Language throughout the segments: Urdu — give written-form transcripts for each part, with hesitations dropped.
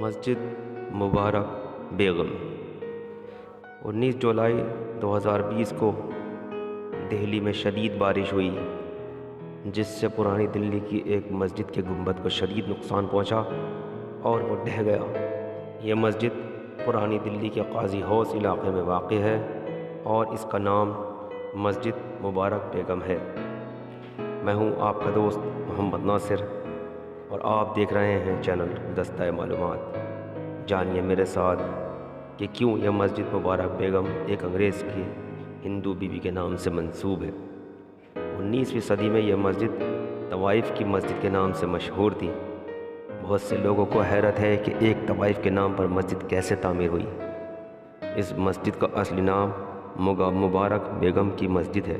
مسجد مبارک بیگم 19 جولائی 2020 کو دہلی میں شدید بارش ہوئی جس سے پرانی دلی کی ایک مسجد کے گنبد کو شدید نقصان پہنچا اور وہ ڈھہ گیا۔ یہ مسجد پرانی دلی کے قاضی ہاؤس علاقے میں واقع ہے اور اس کا نام مسجد مبارک بیگم ہے۔ میں ہوں آپ کا دوست محمد ناصر اور آپ دیکھ رہے ہیں چینل دستہ معلومات۔ جانیے میرے ساتھ کہ کیوں یہ مسجد مبارک بیگم ایک انگریز کی ہندو بیوی کے نام سے منسوب ہے۔ 19ویں صدی میں یہ مسجد طوائف کی مسجد کے نام سے مشہور تھی۔ بہت سے لوگوں کو حیرت ہے کہ ایک طوائف کے نام پر مسجد کیسے تعمیر ہوئی۔ اس مسجد کا اصلی نام مبارک بیگم کی مسجد ہے۔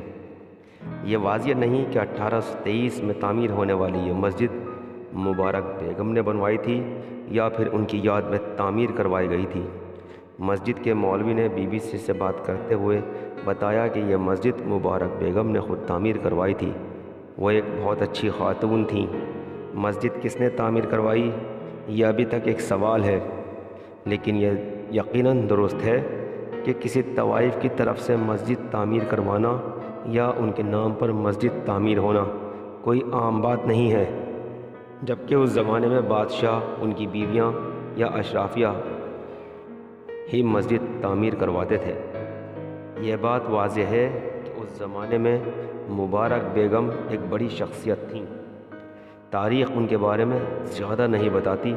یہ واضح نہیں کہ 1823 میں تعمیر ہونے والی یہ مسجد مبارک بیگم نے بنوائی تھی یا پھر ان کی یاد میں تعمیر کروائی گئی تھی۔ مسجد کے مولوی نے BBC سے بات کرتے ہوئے بتایا کہ یہ مسجد مبارک بیگم نے خود تعمیر کروائی تھی۔ وہ ایک بہت اچھی خاتون تھیں۔ مسجد کس نے تعمیر کروائی یہ ابھی تک ایک سوال ہے، لیکن یہ یقیناً درست ہے کہ کسی طوائف کی طرف سے مسجد تعمیر کروانا یا ان کے نام پر مسجد تعمیر ہونا کوئی عام بات نہیں ہے، جبکہ اس زمانے میں بادشاہ، ان کی بیویاں یا اشرافیہ ہی مسجد تعمیر کرواتے تھے۔ یہ بات واضح ہے کہ اس زمانے میں مبارک بیگم ایک بڑی شخصیت تھیں۔ تاریخ ان کے بارے میں زیادہ نہیں بتاتی،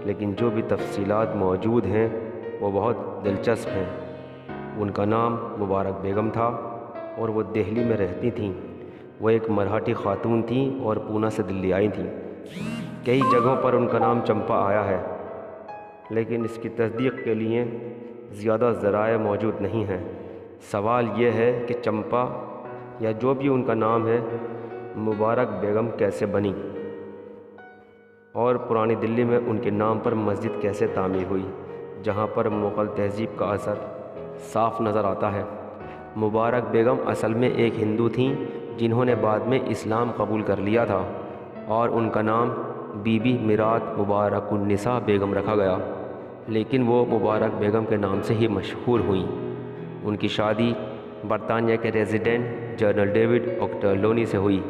لیکن جو بھی تفصیلات موجود ہیں وہ بہت دلچسپ ہیں۔ ان کا نام مبارک بیگم تھا اور وہ دہلی میں رہتی تھیں۔ وہ ایک مراٹھی خاتون تھیں اور پونا سے دلی آئی تھیں۔ کئی جگہوں پر ان کا نام چمپا آیا ہے، لیکن اس کی تصدیق کے لیے زیادہ ذرائع موجود نہیں ہیں۔ سوال یہ ہے کہ چمپا یا جو بھی ان کا نام ہے مبارک بیگم کیسے بنی اور پرانی دلی میں ان کے نام پر مسجد کیسے تعمیر ہوئی، جہاں پر مغل تہذیب کا اثر صاف نظر آتا ہے۔ مبارک بیگم اصل میں ایک ہندو تھیں جنہوں نے بعد میں اسلام قبول کر لیا تھا اور ان کا نام بی بی میرات مبارک النساء بیگم رکھا گیا، لیکن وہ مبارک بیگم کے نام سے ہی مشہور ہوئیں۔ ان کی شادی برطانیہ کے ریزیڈنٹ جنرل ڈیوڈ اوکٹرلونی سے ہوئی۔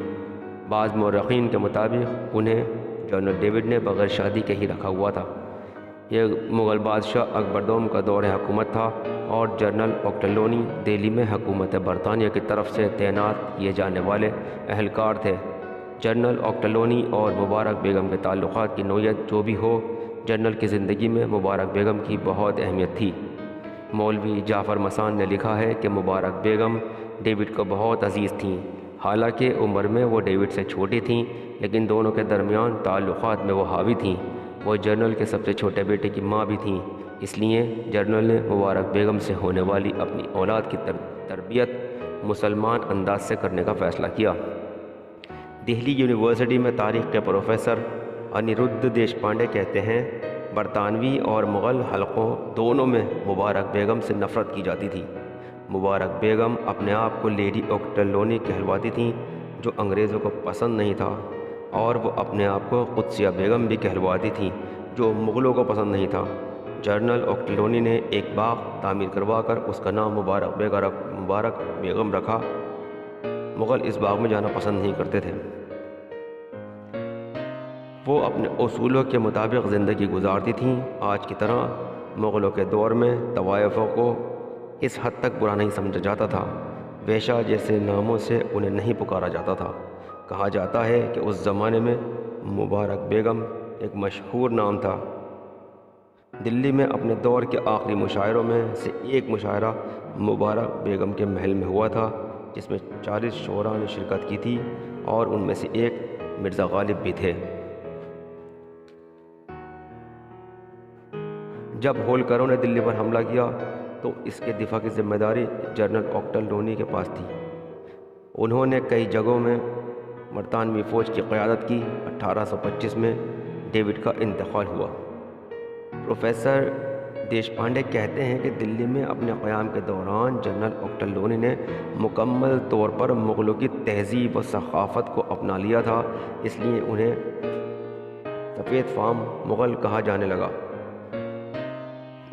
بعض مورخین کے مطابق انہیں جنرل ڈیوڈ نے بغیر شادی کے ہی رکھا ہوا تھا۔ یہ مغل بادشاہ اکبر دوم کا دور حکومت تھا اور جنرل اوکٹرلونی دہلی میں حکومت برطانیہ کی طرف سے تعینات کیے جانے والے اہلکار تھے۔ جنرل اوکٹرلونی اور مبارک بیگم کے تعلقات کی نوعیت جو بھی ہو، جنرل کی زندگی میں مبارک بیگم کی بہت اہمیت تھی۔ مولوی جعفر مسان نے لکھا ہے کہ مبارک بیگم ڈیوڈ کو بہت عزیز تھیں۔ حالانکہ عمر میں وہ ڈیوڈ سے چھوٹی تھیں، لیکن دونوں کے درمیان تعلقات میں وہ حاوی تھیں۔ وہ جنرل کے سب سے چھوٹے بیٹے کی ماں بھی تھیں، اس لیے جنرل نے مبارک بیگم سے ہونے والی اپنی اولاد کی تربیت مسلمان انداز سے کرنے کا فیصلہ کیا۔ دہلی یونیورسٹی میں تاریخ کے پروفیسر انیرودھ دیشپانڈے کہتے ہیں، برطانوی اور مغل حلقوں دونوں میں مبارک بیگم سے نفرت کی جاتی تھی۔ مبارک بیگم اپنے آپ کو لیڈی اوکٹرلونی کہلواتی تھیں، جو انگریزوں کو پسند نہیں تھا، اور وہ اپنے آپ کو قدسیہ بیگم بھی کہلواتی تھیں، جو مغلوں کو پسند نہیں تھا۔ جنرل اوکٹرلونی نے ایک باغ تعمیر کروا کر اس کا نام مبارک بیگم رکھا۔ مغل اس باغ میں جانا پسند نہیں کرتے تھے۔ وہ اپنے اصولوں کے مطابق زندگی گزارتی تھیں۔ آج کی طرح مغلوں کے دور میں طوائفوں کو اس حد تک برا نہیں سمجھا جاتا تھا۔ ویشا جیسے ناموں سے انہیں نہیں پکارا جاتا تھا۔ کہا جاتا ہے کہ اس زمانے میں مبارک بیگم ایک مشہور نام تھا۔ دلی میں اپنے دور کے آخری مشاعروں میں سے ایک مشاعرہ مبارک بیگم کے محل میں ہوا تھا، جس میں 40 شعراء نے شرکت کی تھی اور ان میں سے ایک مرزا غالب بھی تھے۔ جب ہولکروں نے دلی پر حملہ کیا تو اس کے دفاع کی ذمہ داری جنرل اوکٹرلونی کے پاس تھی۔ انہوں نے کئی جگہوں میں برطانوی فوج کی قیادت کی۔ 1825 میں ڈیوڈ کا انتقال ہوا۔ پروفیسر دیشپانڈے کہتے ہیں کہ دلی میں اپنے قیام کے دوران جنرل اوکٹرلونی نے مکمل طور پر مغلوں کی تہذیب و ثقافت کو اپنا لیا تھا، اس لیے انہیں سفید فام مغل کہا جانے لگا۔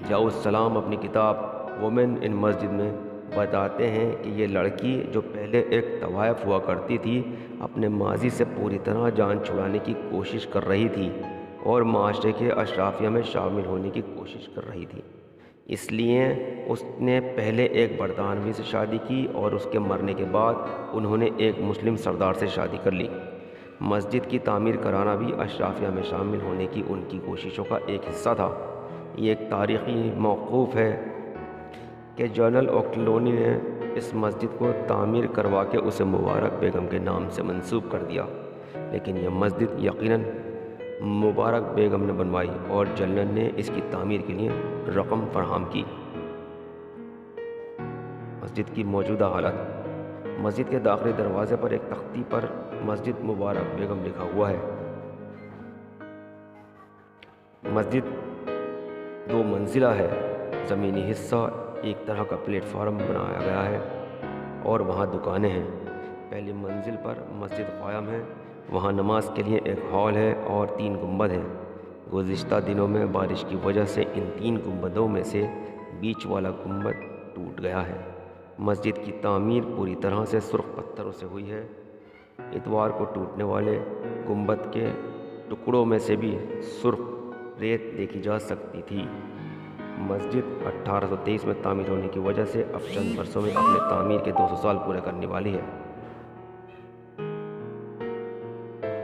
ضیاء السلام اپنی کتاب وومن ان مسجد میں بتاتے ہیں کہ یہ لڑکی جو پہلے ایک طوائف ہوا کرتی تھی اپنے ماضی سے پوری طرح جان چھڑانے کی کوشش کر رہی تھی اور معاشرے کے اشرافیہ میں شامل ہونے کی کوشش کر رہی تھی۔ اس لیے اس نے پہلے ایک برطانوی سے شادی کی اور اس کے مرنے کے بعد انہوں نے ایک مسلم سردار سے شادی کر لی۔ مسجد کی تعمیر کرانا بھی اشرافیہ میں شامل ہونے کی ان کی کوششوں کا ایک حصہ تھا۔ یہ ایک تاریخی موقوف ہے کہ جنرل اوکٹلونی نے اس مسجد کو تعمیر کروا کے اسے مبارک بیگم کے نام سے منسوب کر دیا، لیکن یہ مسجد یقیناً مبارک بیگم نے بنوائی اور جنرل نے اس کی تعمیر کے لیے رقم فراہم کی۔ مسجد کی موجودہ حالت۔ مسجد کے داخلی دروازے پر ایک تختی پر مسجد مبارک بیگم لکھا ہوا ہے۔ مسجد 2 منزلہ ہے۔ زمینی حصہ ایک طرح کا پلیٹ فارم بنایا گیا ہے اور وہاں دکانیں ہیں۔ پہلی منزل پر مسجد قائم ہے، وہاں نماز کے لیے ایک ہال ہے اور 3 گنبد ہیں۔ گزشتہ دنوں میں بارش کی وجہ سے ان 3 گنبدوں میں سے بیچ والا گنبد ٹوٹ گیا ہے۔ مسجد کی تعمیر پوری طرح سے سرخ پتھروں سے ہوئی ہے۔ اتوار کو ٹوٹنے والے گنبد کے ٹکڑوں میں سے بھی سرخ ریت دیکھی جا سکتی تھی۔ مسجد 1823 میں تعمیر ہونے کی وجہ سے اب چند برسوں میں اپنے تعمیر کے 200 سال پورے کرنے والی ہے۔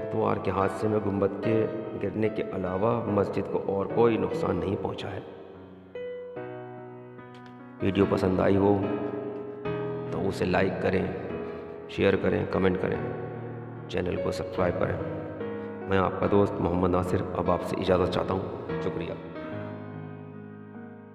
اتوار کے حادثے میں گنبد کے گرنے کے علاوہ مسجد کو اور کوئی نقصان نہیں پہنچا ہے۔ ویڈیو پسند آئی ہو تو اسے لائک کریں، شیئر کریں، کمنٹ کریں، چینل کو سبسکرائب کریں۔ میں آپ کا دوست محمد ناصر اب آپ سے اجازت چاہتا ہوں۔ شکریہ۔